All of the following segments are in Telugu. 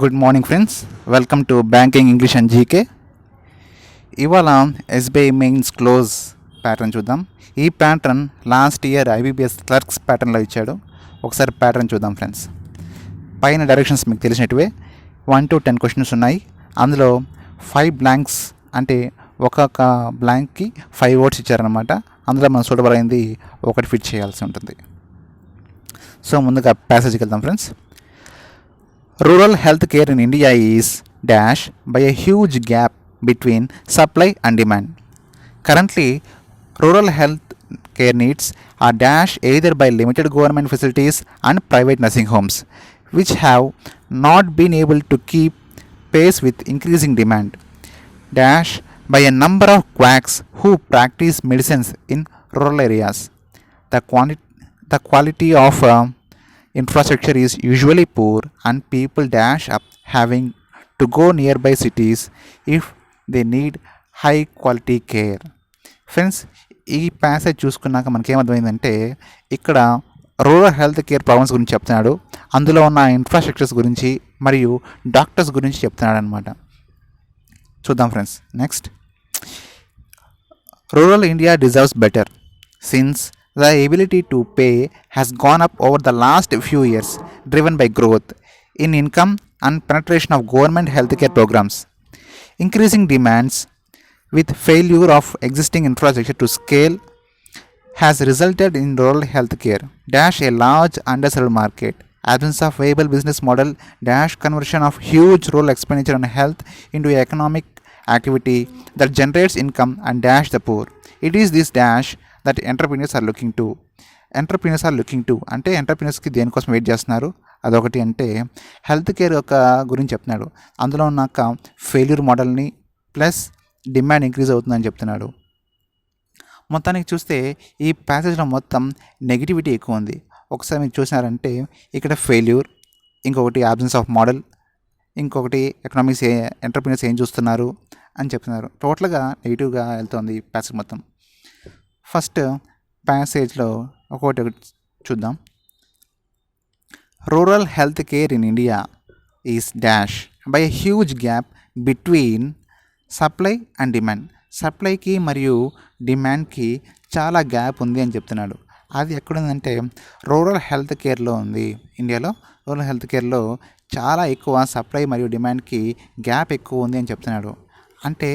Good morning friends, welcome to banking English and GK. ఇవాళ ఎస్బీఐ మెయిన్స్ క్లోజ్ ప్యాటర్న్ చూద్దాం. ఈ pattern last year IBPS clerks ప్యాటర్న్లో ఇచ్చాడు. ఒకసారి ప్యాటర్న్ చూద్దాం ఫ్రెండ్స్. పైన డైరెక్షన్స్ మీకు తెలిసినట్టువే 1 to 10 క్వశ్చన్స్ ఉన్నాయి. అందులో 5 బ్లాంక్స్ అంటే ఒక్కొక్క బ్లాంక్కి 5 వర్డ్స్ ఇచ్చారనమాట. అందులో మనం సూటబుల్ అయింది ఒకటి ఫిట్ చేయాల్సి ఉంటుంది. సో ముందుగా ప్యాసేజ్కి వెళ్దాం friends. Rural health care in India is dash by a huge gap between supply and demand. Currently, rural health care needs are dash either by limited government facilities and private nursing homes, which have not been able to keep pace with increasing demand. Dash by a number of quacks who practice medicines in rural areas. The quality of infrastructure is usually poor and people dash up having to go nearby cities if they need high quality care. Friends, ఈ ప్యాసేజ్ చూసుకున్నాక మనకేమర్థమైందంటే ఇక్కడ రూరల్ హెల్త్ కేర్ ప్రాబ్లమ్స్ గురించి చెప్తున్నాడు. అందులో ఉన్న ఇన్ఫ్రాస్ట్రక్చర్స్ గురించి మరియు డాక్టర్స్ గురించి చెప్తున్నాడు అనమాట. చూద్దాం friends. Next, rural India deserves better since the ability to pay has gone up over the last few years, driven by growth in income and penetration of government healthcare programs. Increasing demands with failure of existing infrastructure to scale has resulted in rural healthcare dash a large underserved market, absence of viable business model dash conversion of huge rural expenditure on health into economic activity that generates income and dash the poor. It is this dash that entrepreneurs are looking to అంటే ఎంటర్ప్రీనియర్స్కి దేనికోసం వెయిట్ చేస్తున్నారు అదొకటి. అంటే హెల్త్ కేర్ యొక్క గురించి చెప్తున్నాడు. అందులో ఉన్నాక ఫెయిల్యూర్ మోడల్ని ప్లస్ డిమాండ్ ఇంక్రీజ్ అవుతుందని చెప్తున్నాడు. మొత్తానికి చూస్తే ఈ ప్యాసేజ్లో మొత్తం నెగిటివిటీ ఎక్కువ ఉంది. ఒకసారి మీరు చూసినారంటే ఇక్కడ ఫెయిల్యూర్, ఇంకొకటి యాబ్సెన్స్ ఆఫ్ మోడల్, ఇంకొకటి ఎకనామిక్స్ ఎంటర్ప్రీనియర్స్ ఏం చూస్తున్నారు అని చెప్తున్నారు. టోటల్గా నెగిటివ్గా వెళ్తుంది ఈ ప్యాసేజ్ మొత్తం. ఫస్ట్ ప్యాసేజ్లో ఒకటి చూద్దాం. Rural health care in India is dash by a huge gap between supply and demand. సప్లైకి మరియు డిమాండ్కి చాలా గ్యాప్ ఉంది అని చెప్తున్నాడు. అది ఎక్కడుందంటే రూరల్ హెల్త్ కేర్లో ఉంది. ఇండియాలో రూరల్ హెల్త్ కేర్లో చాలా ఎక్కువ సప్లై మరియు డిమాండ్కి గ్యాప్ ఎక్కువ ఉంది అని చెప్తున్నాడు. అంటే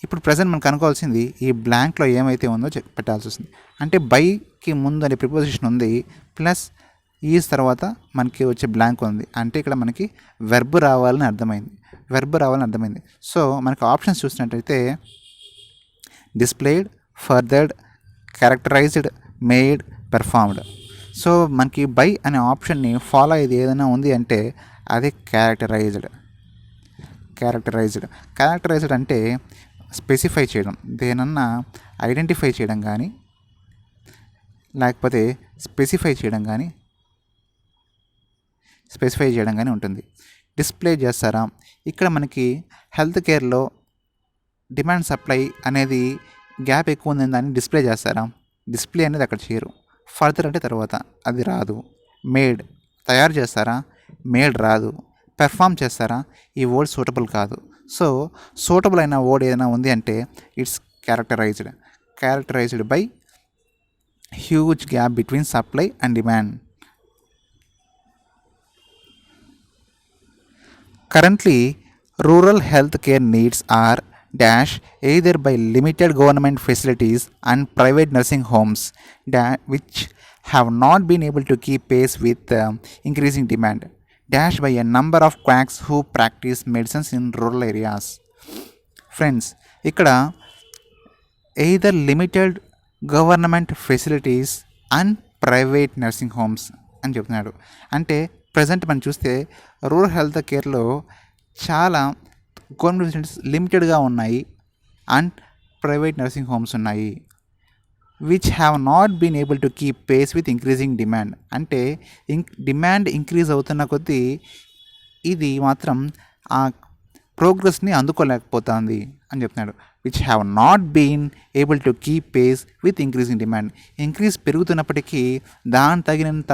ఇప్పుడు ప్రజెంట్ మనకు అనుకోవాల్సింది ఈ బ్లాంక్లో ఏమైతే ఉందో పెట్టాల్సి వస్తుంది. అంటే బైకి ముందు అనే ప్రిపోజిషన్ ఉంది, ప్లస్ ఈజ్ తర్వాత మనకి వచ్చే బ్లాంక్ ఉంది. అంటే ఇక్కడ మనకి వెర్బ్ రావాలని అర్థమైంది. సో మనకి ఆప్షన్స్ చూసినట్టయితే displayed, furthered, characterized, made, performed. So మనకి బై అనే ఆప్షన్ని ఫాలో అయ్యేది ఏదైనా ఉంది అంటే అది క్యారెక్టరైజ్డ్ అంటే స్పెసిఫై చేయడం, దేనన్నా ఐడెంటిఫై చేయడం కానీ లేకపోతే స్పెసిఫై చేయడం కానీ ఉంటుంది. డిస్ప్లే చేస్తారా, ఇక్కడ మనకి హెల్త్ కేర్లో డిమాండ్ సప్లై అనేది గ్యాప్ ఎక్కువ ఉందని దాన్ని డిస్ప్లే చేస్తారా, డిస్ప్లే అనేది అక్కడ చేయరు. ఫర్దర్ అంటే తర్వాత, అది రాదు. మేడ్ తయారు చేస్తారా, మేడ్ రాదు. పెర్ఫామ్ చేస్తారా, ఈ వర్డ్ సూటబుల్ కాదు. సో సూటబుల్ అయిన వర్డ్ ఏదైనా ఉంది అంటే it's characterized by huge gap between supply and demand. Currently rural health care needs are dash either by limited government facilities and private nursing homes which have not been able to keep pace with increasing demand dash by a number of quacks who practice medicines in rural areas. Friends, ఇక్కడ either limited government facilities and private nursing homes అని చెప్తున్నాడు. అంటే ప్రజెంట్ మనం చూస్తే రూరల్ హెల్త్ కేర్లో చాలా గవర్నమెంట్ ఫెసిలిటీస్ లిమిటెడ్గా ఉన్నాయి అండ్ ప్రైవేట్ నర్సింగ్ హోమ్స్ ఉన్నాయి. Which have not been able to keep pace with increasing demand. అంటే డిమాండ్ ఇంక్రీజ్ అవుతున్న కొద్దీ ఇది మాత్రం ఆ ప్రోగ్రెస్ని అందుకోలేకపోతుంది అని చెప్తున్నాడు. Which have not been able to keep pace with increasing demand. Increase పెరుగుతున్నప్పటికీ దాని తగినంత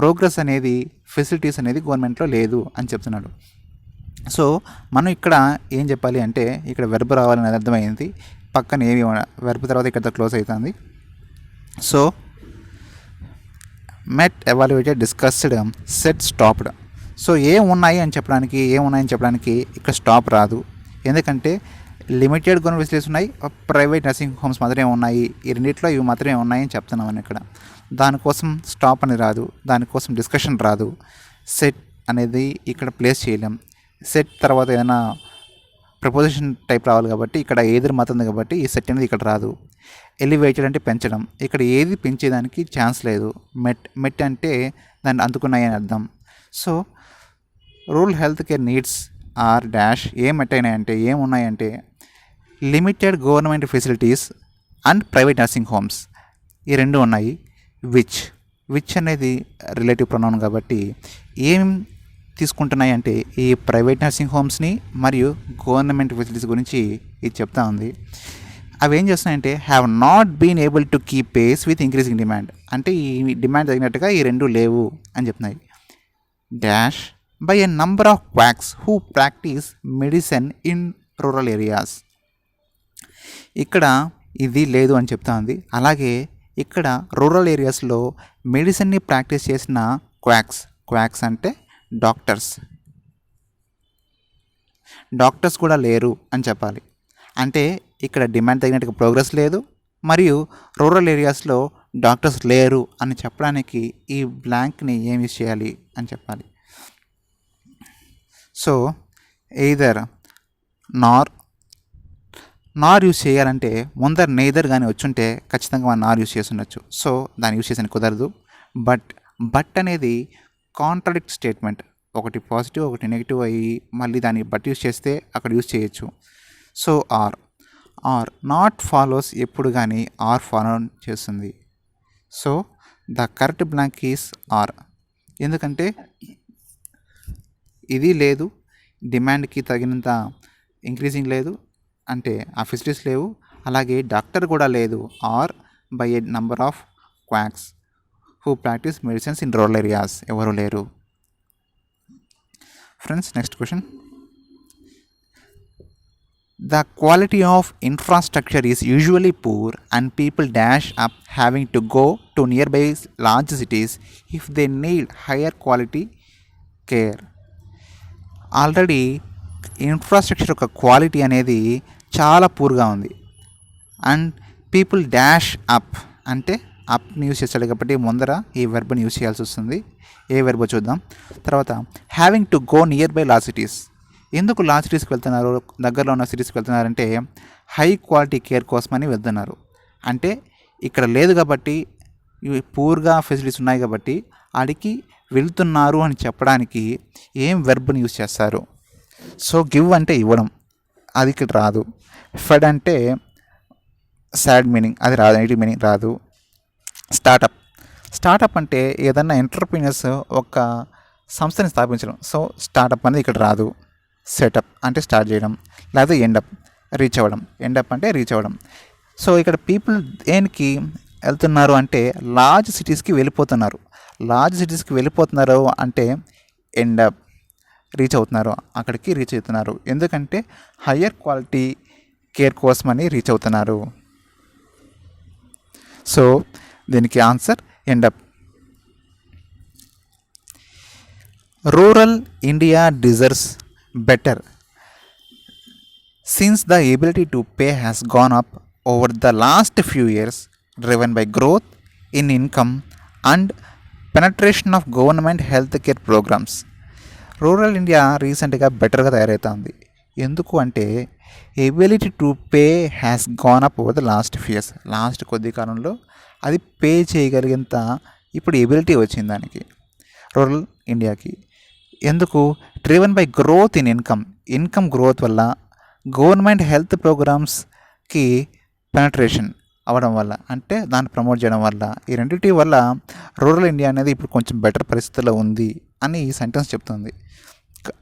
ప్రోగ్రెస్ అనేది, ఫెసిలిటీస్ అనేది గవర్నమెంట్లో లేదు అని చెప్తున్నాడు. సో మనం ఇక్కడ ఏం చెప్పాలి అంటే ఇక్కడ వెర్బ్ రావాలని అర్థమైంది. పక్కన ఏమి వెర్బ్ తర్వాత ఇక్కడ క్లోజ్ అవుతుంది. So met, evaluated, discussed, set, stopped. So ఏమున్నాయని చెప్పడానికి ఇక్కడ స్టాప్ రాదు. ఎందుకంటే లిమిటెడ్ గవర్నమెంట్ ఫెసిలిటీస్ ఉన్నాయి, ప్రైవేట్ నర్సింగ్ హోమ్స్ మాత్రమే ఉన్నాయి. ఈ రెండిట్లో ఇవి మాత్రమే ఉన్నాయని చెప్తున్నామని ఇక్కడ. దానికోసం స్టాప్ అని రాదు, దానికోసం డిస్కషన్ రాదు. సెట్ అనేది ఇక్కడ ప్లేస్ చేయలేం. సెట్ తర్వాత ఏదైనా ప్రపోజిషన్ టైప్ రావాలి కాబట్టి ఇక్కడ ఏది మాత్రం కాబట్టి ఈ సెట్ అనేది ఇక్కడ రాదు. ఎలివేటెడ్ అంటే పెంచడం, ఇక్కడ ఏది పెంచేదానికి ఛాన్స్ లేదు. మెట్ అంటే దాన్ని అందుకున్నాయి అని అర్థం. So rural health care needs are dash ఏమున్నాయంటే limited government facilities and private nursing homes, ఈ రెండు ఉన్నాయి. విచ్ అనేది రిలేటివ్ ప్రొనౌన్ కాబట్టి ఏం తీసుకుంటున్నాయి అంటే ఈ ప్రైవేట్ నర్సింగ్ హోమ్స్ని మరియు గవర్నమెంట్ ఫెసిలిటీస్ గురించి ఇది చెప్తా ఉంది. అవి ఏం చేస్తున్నాయంటే have not been able to keep pace with increasing demand, అంటే ఈ డిమాండ్ తగినట్టుగా ఈ రెండు లేవు అని చెప్తున్నాయి. Dash by a number of quacks who practise medicine in rural areas. ఇక్కడ ఇది లేదు అని చెప్తా ఉంది. అలాగే ఇక్కడ రూరల్ ఏరియాస్లో మెడిసిన్ని ప్రాక్టీస్ చేసిన క్వాక్స్ అంటే డాక్టర్స్ కూడా లేరు అని చెప్పాలి. అంటే ఇక్కడ డిమాండ్ తగినట్టుగా ప్రోగ్రెస్ లేదు మరియు రూరల్ ఏరియాస్లో డాక్టర్స్ లేరు అని చెప్పడానికి ఈ బ్లాంక్ని ఏం యూజ్ చేయాలి అని చెప్పాలి. సో ఎయిదర్ నార్ యూజ్ చేయాలంటే ముందర నెయిదర్ కానీ వచ్చుంటే ఖచ్చితంగా మనం నార్ యూజ్ చేసి ఉండొచ్చు. సో దాన్ని యూజ్ చేసిన కుదరదు. బట్ అనేది కాంట్రాడిక్ట్ స్టేట్మెంట్, ఒకటి పాజిటివ్ ఒకటి నెగిటివ్ అయ్యి మళ్ళీ దాన్ని బట్ యూజ్ చేస్తే అక్కడ యూజ్ చేయొచ్చు. సో ఆర్ నాట్ ఫాలోస్ ఎప్పుడు కానీ ఆర్ ఫాలో చేస్తుంది. So the correct blank is are. ఎందుకంటే ఇది లేదు, డిమాండ్కి తగినంత ఇంక్రీజింగ్ లేదు, అంటే ఆ ఫెసిలిటీస్ లేవు, అలాగే డాక్టర్ కూడా లేదు. Or by a number of quacks who practise medicines in rural areas, ఎవరు లేరు. Friends, next question. The quality of infrastructure is usually poor and people dash up having to go to nearby large cities if they need higher quality care. Already infrastructure యొక్క క్వాలిటీ అనేది చాలా పూర్గా ఉంది. అండ్ పీపుల్ డాష్ అప్ అంటే అప్ని యూజ్ చేస్తాడు కాబట్టి ముందర ఈ వెర్బ్ని యూజ్ చేయాల్సి వస్తుంది. ఏ వెర్బో చూద్దాం. తర్వాత having to go near by large cities. ఎందుకు లార్జ్ సిటీస్కి వెళ్తున్నారు, దగ్గరలో ఉన్న సిటీస్కి వెళ్తున్నారంటే హై క్వాలిటీ కేర్ కోసమని వెళ్తున్నారు. అంటే ఇక్కడ లేదు కాబట్టి, ఇవి పూర్గా ఫెసిలిటీస్ ఉన్నాయి కాబట్టి ఆడికి వెళ్తున్నారు అని చెప్పడానికి ఏం వెర్బ్ని యూజ్ చేస్తారు. సో గివ్ అంటే ఇవ్వడం, అది ఇక్కడ రాదు. ఫెడ్ అంటే సాడ్ మీనింగ్, అది రాదు, నెగిటివ్ మీనింగ్ రాదు. స్టార్టప్ అంటే ఏదన్నా ఎంటర్ప్రీనర్స్ ఒక సంస్థని స్థాపించడం. సో స్టార్టప్ అనేది ఇక్కడ రాదు. సెటప్ అంటే స్టార్ట్ చేయడం, లేదా ఎండప్ రీచ్ అవ్వడం. సో ఇక్కడ పీపుల్ దేనికి వెళ్తున్నారు అంటే లార్జ్ సిటీస్కి వెళ్ళిపోతున్నారు. అంటే ఎండప్ రీచ్ అవుతున్నారు. ఎందుకంటే హయ్యర్ క్వాలిటీ కేర్ కోసమని రీచ్ అవుతున్నారు. సో దీనికి answer end up. Rural India deserves better since the ability to pay has gone up over the last few years, driven by growth in income and penetration of government health care programs. Rural India రీసెంట్గా బెటర్గా తయారవుతుంది. ఎందుకు అంటే ability to pay has gone up over the last few years. Last కొద్ది కాలంలో అది పే చేయగలిగేంత ఇప్పుడు ఎబిలిటీ వచ్చింది దానికి, రూరల్ ఇండియాకి. ఎందుకు? Driven by growth in income growth వల్ల, గవర్నమెంట్ హెల్త్ ప్రోగ్రామ్స్కి పెనట్రేషన్ అవ్వడం వల్ల, అంటే దాన్ని ప్రమోట్ చేయడం వల్ల, ఈ రెండింటి వల్ల రూరల్ ఇండియా అనేది ఇప్పుడు కొంచెం బెటర్ పరిస్థితుల్లో ఉంది అని ఈ సెంటెన్స్ చెప్తుంది.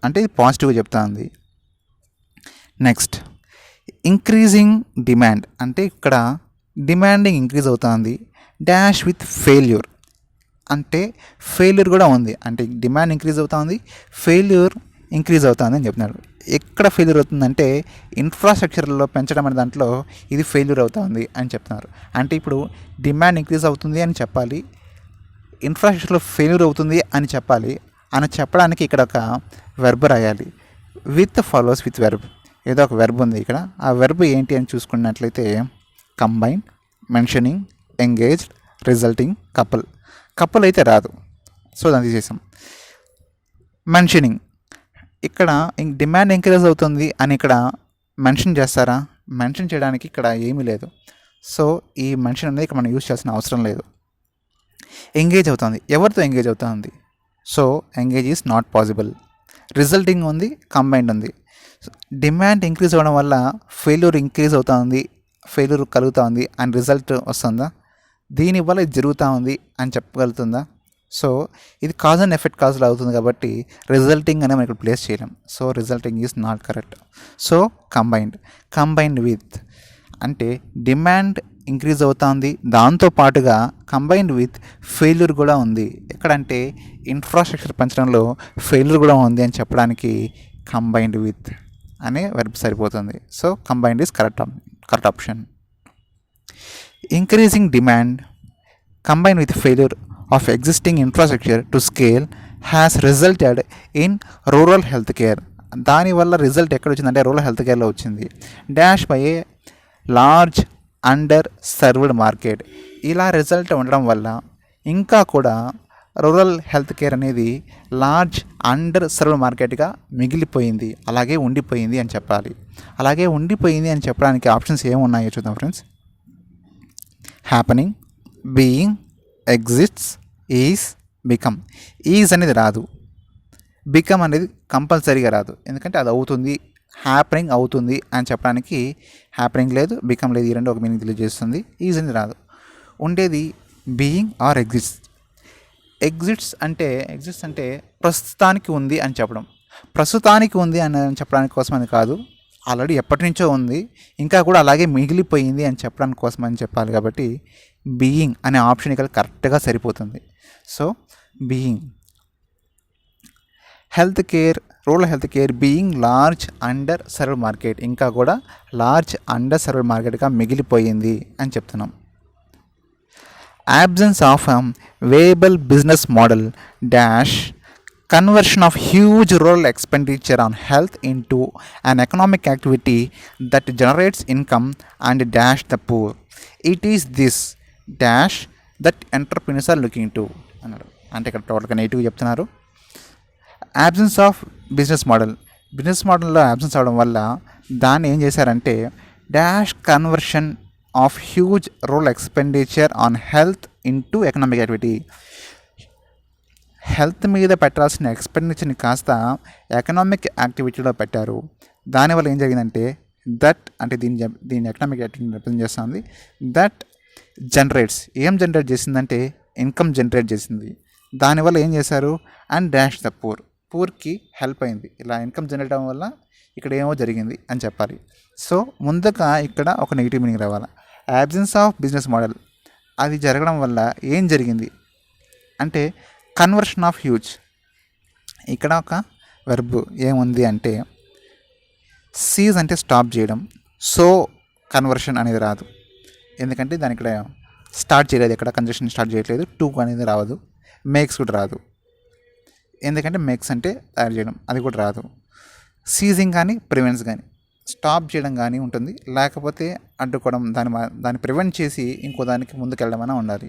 అంటే ఇది పాజిటివ్గా చెప్తుంది. నెక్స్ట్, ఇంక్రీజింగ్ డిమాండ్ అంటే ఇక్కడ డిమాండింగ్ ఇంక్రీజ్ అవుతుంది. డాష్ విత్ ఫెయిల్యూర్ అంటే ఫెయిల్యూర్ కూడా ఉంది. అంటే డిమాండ్ ఇంక్రీజ్ అవుతుంది, ఫెయిల్యూర్ ఇంక్రీజ్ అవుతుంది అని చెప్తున్నాడు. ఎక్కడ ఫెయిల్యూర్ అవుతుందంటే ఇన్ఫ్రాస్ట్రక్చర్లో పెంచడం అనే దాంట్లో ఇది ఫెయిల్యూర్ అవుతుంది అని చెప్తున్నారు. అంటే ఇప్పుడు డిమాండ్ ఇంక్రీజ్ అవుతుంది అని చెప్పాలి, ఇన్ఫ్రాస్ట్రక్చర్లో ఫెయిల్యూర్ అవుతుంది అని చెప్పాలి. అని చెప్పడానికి ఇక్కడ ఒక వెర్బ్ రాయాలి. విత్ ఫాలోస్ విత్ వెర్బ్, ఏదో ఒక వెర్బ్ ఉంది ఇక్కడ. ఆ వెర్బ్ ఏంటి అని చూసుకున్నట్లయితే combine, mentioning, engaged, resulting, couple. Couple అయితే రాదు, సో దాన్ని తీసేసాం. మెన్షనింగ్, ఇక్కడ డిమాండ్ ఇంక్రీజ్ అవుతుంది అని ఇక్కడ మెన్షన్ చేస్తారా? మెన్షన్ చేయడానికి ఇక్కడ ఏమీ లేదు, సో ఈ మెన్షన్ అనేది ఇక్కడ మనం యూజ్ చేయాల్సిన అవసరం లేదు. ఎంగేజ్ అవుతుంది, ఎవరితో ఎంగేజ్ అవుతుంది? So engage is not possible. Resulting ఉంది, కంబైన్డ్ ఉంది. డిమాండ్ ఇంక్రీజ్ అవ్వడం వల్ల ఫెయిల్యూర్ ఇంక్రీజ్ అవుతూ ఉంది, ఫెయిల్యూర్ కలుగుతూ ఉంది అని రిజల్ట్ వస్తుందా? దీనివల్ల ఇది జరుగుతూ ఉంది అని చెప్పగలుగుతుందా? సో ఇది కాజ్ అండ్ ఎఫెక్ట్ కాజ్లో అవుతుంది కాబట్టి రిజల్టింగ్ అనే మనం ఇక్కడ ప్లేస్ చేయలేం. So resulting is not correct. So combined with అంటే డిమాండ్ ఇంక్రీజ్ అవుతుంది, దాంతోపాటుగా కంబైన్డ్ విత్ ఫెయిల్యూర్ కూడా ఉంది. ఎక్కడంటే ఇన్ఫ్రాస్ట్రక్చర్ పెంచడంలో ఫెయిల్యూర్ కూడా ఉంది అని చెప్పడానికి కంబైన్డ్ విత్ అనే వెర్బ్ సరిపోతుంది. So combined is correct option. Increasing demand combined with failure of existing infrastructure to scale has resulted in rural health care. దానివల్ల రిజల్ట్ ఎక్కడ వచ్చిందంటే రూరల్ హెల్త్ కేర్లో వచ్చింది. Dash by a large under served market. ఇలా రిజల్ట్ ఉండడం వల్ల ఇంకా కూడా రూరల్ హెల్త్ కేర్ అనేది లార్జ్ అండర్ సర్వ్డ్ మార్కెట్గా మిగిలిపోయింది, అలాగే ఉండిపోయింది అని చెప్పాలి. అలాగే ఉండిపోయింది అని చెప్పడానికి ఆప్షన్స్ ఏమున్నాయో చూద్దాం friends. Happening, being, exists, is, become. Is అనేది రాదు, బికమ్ అనేది కంపల్సరీగా రాదు, ఎందుకంటే అది అవుతుంది, హ్యాపెనింగ్ అవుతుంది అని చెప్పడానికి హ్యాపెనింగ్ లేదు, బికమ్ లేదు, ఈ రెండు ఒక మీనింగ్ తెలియజేస్తుంది. ఈజ్ అనేది రాదు. ఉండేది బీయింగ్ ఆర్ ఎగ్జిస్ట్. ఎగ్జిస్ట్ అంటే ప్రస్తుతానికి ఉంది అని చెప్పడం. ప్రస్తుతానికి ఉంది అని చెప్పడానికి కోసం అని కాదు, ఆల్రెడీ ఎప్పటి నుంచో ఉంది, ఇంకా కూడా అలాగే మిగిలిపోయింది అని చెప్పడానికి కోసం అని చెప్పాలి. కాబట్టి బీయింగ్ అనే ఆప్షన్ ఇక్కడ కరెక్ట్గా సరిపోతుంది. So being. Health care, rural health care being large under served market, ఇంకా కూడా లార్జ్ అండర్ సర్వ్డ్ మార్కెట్గా మిగిలిపోయింది అని చెప్తున్నాం. absence of a viable business model dash conversion of huge rural expenditure on health into an economic activity that generates income and dash the poor. It is this dash that entrepreneurs are looking to అన్నాడు. అంటే ఇక్కడ టోటల్గా నెగిటివ్ చెప్తున్నారు. absence of బిజినెస్ మోడల్లో absence అవడం వల్ల దాన్ని ఏం చేశారంటే dash conversion of huge rural expenditure on health into economic activity. Health మీద పెట్టాల్సిన ఎక్స్పెండిచర్ని కాస్త ఎకనామిక్ యాక్టివిటీలో పెట్టారు. దానివల్ల ఏం జరిగిందంటే దట్ అంటే దీని ఎకనామిక్ యాక్టివిటీ రిప్రజెంట్ చేస్తుంది. దట్ జనరేట్స్, ఏం జనరేట్ చేసిందంటే ఇన్కమ్ జనరేట్ చేసింది. దానివల్ల ఏం చేశారు అండ్ డాష్ ద పూర్కి హెల్ప్ అయింది. ఇలా ఇన్కమ్ జనరేట్ అవ్వడం వల్ల ఇక్కడ ఏమో జరిగింది అని చెప్పాలి. సో ముందుగా ఇక్కడ ఒక నెగిటివ్ మీనింగ్ రావాలి. యాబ్సెన్స్ ఆఫ్ బిజినెస్ మోడల్, అది జరగడం వల్ల ఏం జరిగింది అంటే కన్వర్షన్ ఆఫ్ హ్యూజ్. ఇక్కడ ఒక వెర్బ్ ఏముంది అంటే సీజ్ అంటే స్టాప్ చేయడం. సో కన్వర్షన్ అనేది రాదు, ఎందుకంటే దాని ఇక్కడ స్టార్ట్ చేయలేదు, ఇక్కడ కన్వర్షన్ స్టార్ట్ చేయట్లేదు. టు అనేది రాదు, మేక్స్ కూడా రాదు, ఎందుకంటే మేక్స్ అంటే తయారు చేయడం, అది కూడా రాదు. సీజింగ్ కానీ ప్రివెన్స్ కానీ స్టాప్ చేయడం కానీ ఉంటుంది, లేకపోతే అడ్డుకోవడం, దాన్ని ప్రివెంట్ చేసి ఇంకో దానికి ముందుకెళ్ళడమైనా ఉండాలి.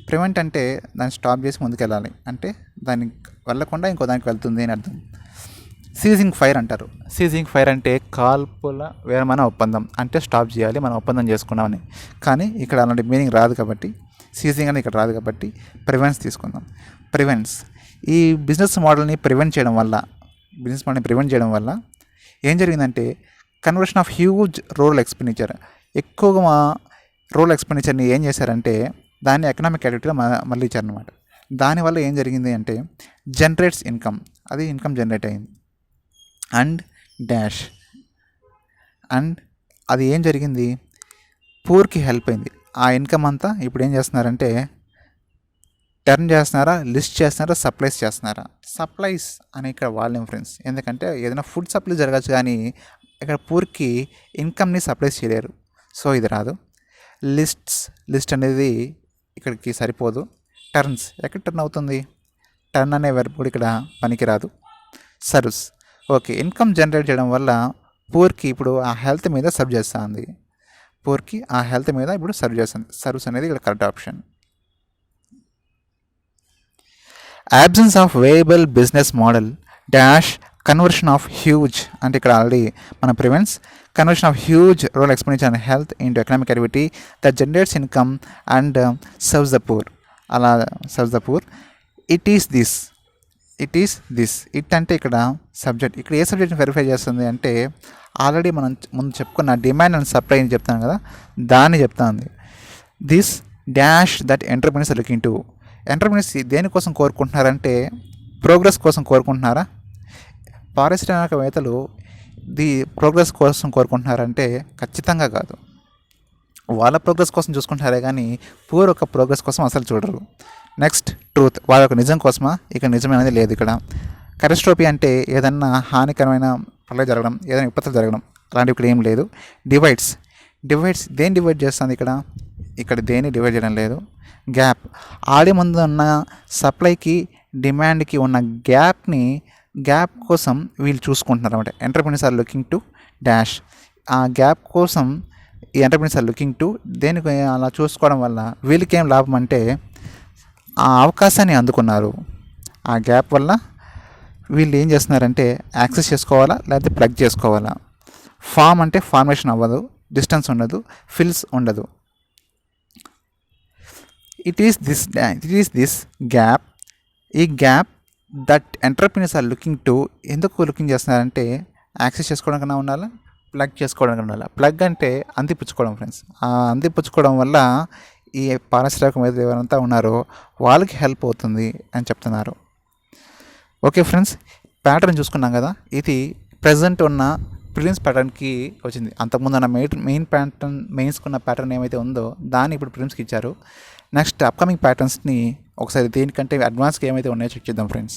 ప్రివెంట్ అంటే దాన్ని స్టాప్ చేసి ముందుకెళ్ళాలి, అంటే దానికి వెళ్ళకుండా ఇంకో దానికి వెళ్తుంది అని అర్థం. సీజింగ్ ఫైర్ అంటారు. సీజింగ్ ఫైర్ అంటే కాల్పుల విరమణ ఒప్పందం, అంటే స్టాప్ చేయాలి, మనం ఒప్పందం చేసుకున్నామని. కానీ ఇక్కడ అలాంటి మీనింగ్ రాదు కాబట్టి, సీజింగ్ అని ఇక్కడ రాదు కాబట్టి ప్రివెన్స్ తీసుకుందాం. ప్రివెన్స్, ఈ బిజినెస్ మోడల్ని ప్రివెంట్ చేయడం వల్ల ఏం జరిగిందంటే conversion of huge rural expenditure, ఎక్కువగా రూరల్ ఎక్స్పెండిచర్ని ఏం చేశారంటే దాన్ని ఎకనామిక్ యాక్టివిటీలో మళ్ళీ ఇచ్చారనమాట. దానివల్ల ఏం జరిగింది అంటే జనరేట్స్ ఇన్కమ్, అది ఇన్కమ్ జనరేట్ అయింది. అండ్ డాష్, అండ్ అది ఏం జరిగింది పూర్కి హెల్ప్ అయింది. ఆ ఇన్కమ్ అంతా ఇప్పుడు ఏం చేస్తున్నారంటే టర్న్ చేస్తున్నారా, లిస్ట్ చేస్తున్నారా, సప్లైస్ చేస్తున్నారా? సప్లైస్ అని ఇక్కడ వాళ్ళేం ఫ్రెండ్స్, ఎందుకంటే ఏదైనా ఫుడ్ సప్లై జరగచ్చు కానీ ఇక్కడ పూర్కి ఇన్కమ్ని సప్లైస్ చేయలేరు, సో ఇది రాదు. లిస్ట్ అనేది ఇక్కడికి సరిపోదు. టర్న్స్ ఎక్కడ టర్న్ అవుతుంది? టర్న్ అనే వెర్బ్ కూడా ఇక్కడ పనికిరాదు. సర్వ్స్, ఓకే, ఇన్కమ్ జనరేట్ చేయడం వల్ల పూర్కి ఇప్పుడు ఆ హెల్త్ మీద సర్వ్ చేస్తుంది. పూర్కి ఆ హెల్త్ మీద ఇప్పుడు సర్వ్ చేస్తుంది. సర్వ్స్ అనేది ఇక్కడ correct option. absence of viable business model dash conversion of huge అంటే ఇక్కడ ఆల్రెడీ మన prevents conversion of huge rural expenditure and health into economic activity that generates income and serves the poor. అలా serves the poor. it is this it అంటే ఇక్కడ సబ్జెక్ట్. ఇక్కడ ఏ సబ్జెక్ట్ని వెరిఫై చేస్తుంది అంటే ఆల్రెడీ మనం ముందు చెప్పుకున్న డిమాండ్ అండ్ సప్లై అని చెప్తాను కదా, దాన్ని చెప్తాను. This dash that entrepreneurs are looking to. Entrepreneurs దేనికోసం కోరుకుంటున్నారంటే ప్రోగ్రెస్ కోసం కోరుకుంటున్నారా? పారిశ్రామికవేత్తలు ప్రోగ్రెస్ కోసం కోరుకుంటున్నారంటే ఖచ్చితంగా కాదు. వాళ్ళ ప్రోగ్రెస్ కోసం చూసుకుంటారే కానీ పూర్ ఒక ప్రోగ్రెస్ కోసం అసలు చూడరు. నెక్స్ట్ ట్రూత్, వాళ్ళ ఒక నిజం కోసమా? ఇక నిజం అనేది లేదు ఇక్కడ. కరెస్ట్రోపీ అంటే ఏదన్నా హానికరమైన పనులు జరగడం, ఏదైనా విపత్తులు జరగడం, అలాంటివి ఇక్కడ ఏం లేదు. డివైడ్స్ దేన్ని డివైడ్ చేస్తుంది ఇక్కడ దేన్ని డివైడ్ చేయడం లేదు. గ్యాప్, ఆడి ముందు ఉన్న సప్లైకి డిమాండ్కి ఉన్న గ్యాప్ కోసం వీళ్ళు చూసుకుంటున్నారు అనమాట. Entrepreneurs are looking to dash. ఆ గ్యాప్ కోసం ఈ ఎంటర్ప్రెన్యూర్స్ ఆర్ లుకింగ్ టు దేనికి అలా చూసుకోవడం వల్ల వీళ్ళకి ఏం లాభం అంటే ఆ అవకాశాన్ని అందుకున్నారు. ఆ గ్యాప్ వల్ల వీళ్ళు ఏం చేస్తున్నారంటే యాక్సెస్ చేసుకోవాలా లేకపోతే ప్లగ్ చేసుకోవాలా. ఫామ్ అంటే ఫార్మేషన్ అవ్వదు, డిస్టెన్స్ ఉండదు, ఫిల్స్ ఉండదు. It is this gap. ఈ gap that entrepreneurs are looking to. ఎందుకు లుకింగ్ చేస్తున్నారంటే యాక్సెస్ చేసుకోవడం కన్నా ఉండాలా, ప్లగ్ చేసుకోవడం కన్నా ఉండాలి. ప్లగ్ అంటే అందిపుచ్చుకోవడం ఫ్రెండ్స్. ఆ అందిపుచ్చుకోవడం వల్ల ఈ పారిశ్రామికవేత్తలు ఎవరంతా ఉన్నారో వాళ్ళకి హెల్ప్ అవుతుంది అని చెప్తున్నారు. ఓకే ఫ్రెండ్స్, ప్యాటర్న్ చూసుకున్నాం కదా, ఇది ప్రజెంట్ ఉన్న ప్రిలిమ్స్ ప్యాటర్న్కి వచ్చింది. అంతకుముందు ఉన్న మెయిన్స్కున్న ప్యాటర్న్ ఏమైతే ఉందో దాన్ని ఇప్పుడు ప్రిలిమ్స్కి ఇచ్చారు. నెక్స్ట్ అప్కమింగ్ ప్యాటర్న్స్ని ఒకసారి దేనికంటే అడ్వాన్స్గా ఏమైతే ఉన్నాయో చెక్ చేద్దాం ఫ్రెండ్స్.